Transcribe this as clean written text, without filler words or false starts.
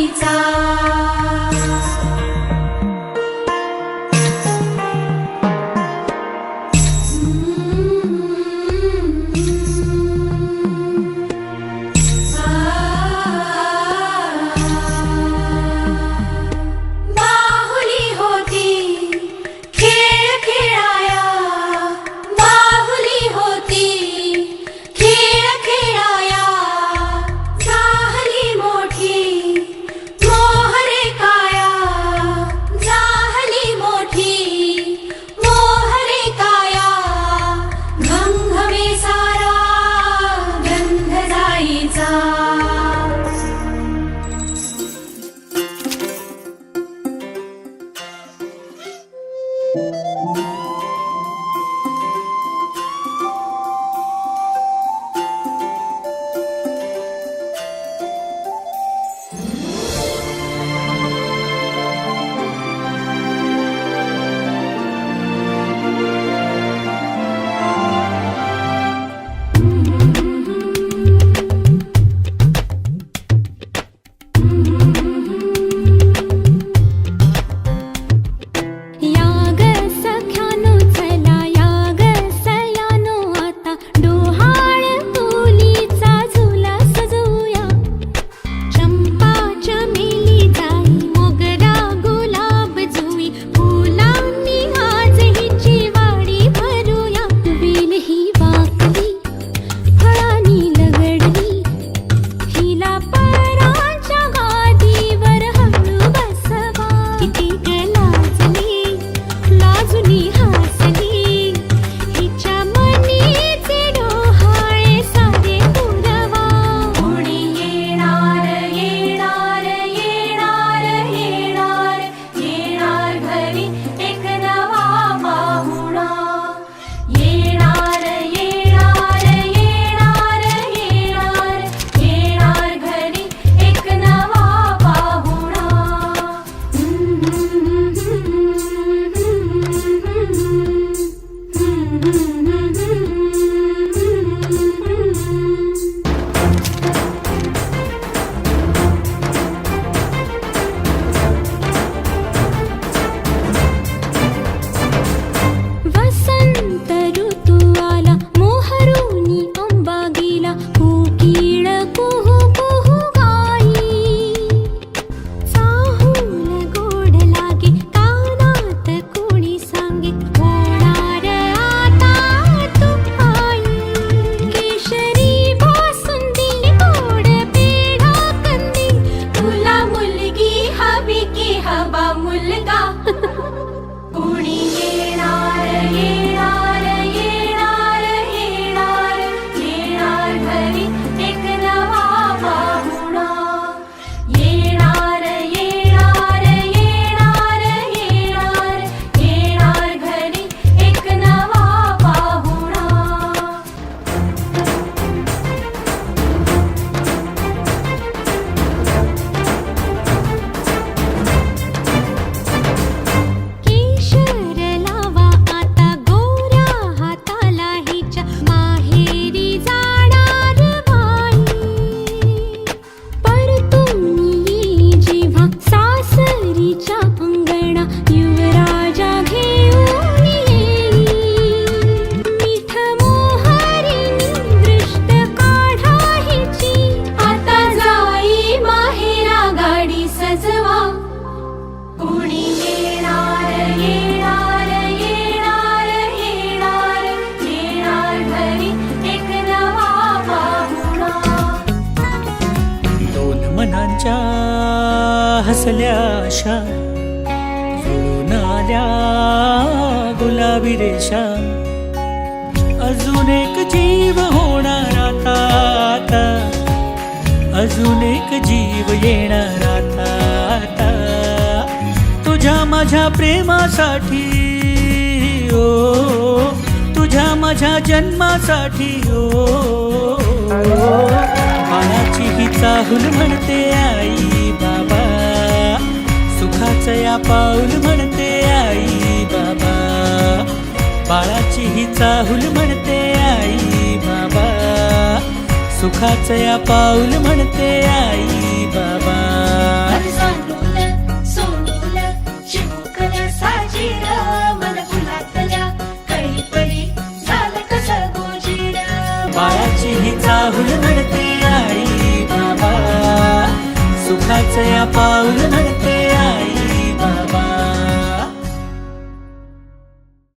जायचा। बाहुली होती खेळ खेळाया, बाहुली होती खेळ खेळाया, झाली मोठी मोहरे काया, झाली मोठी मोहरे काया, घमघमे सारा गंध जायचा। हसल्या आशा जुळून आल्या गुलाबी रेषा, अजून एक जीव होणार आता, आता अजून एक जीव येणार आता, आता तुझ्या माझ्या प्रेमासाठी, ओ तुझ्या माझ्या जन्मासाठी, ओ बाळाची ही चाहूल म्हणते आई बाबा, सुखाचं या पाऊल म्हणते आई बाबा, बाळाची ही चाहूल म्हणते आई बाबा, सुखाचं या पाऊल म्हणते आई बाबा। पाऊल म्हणते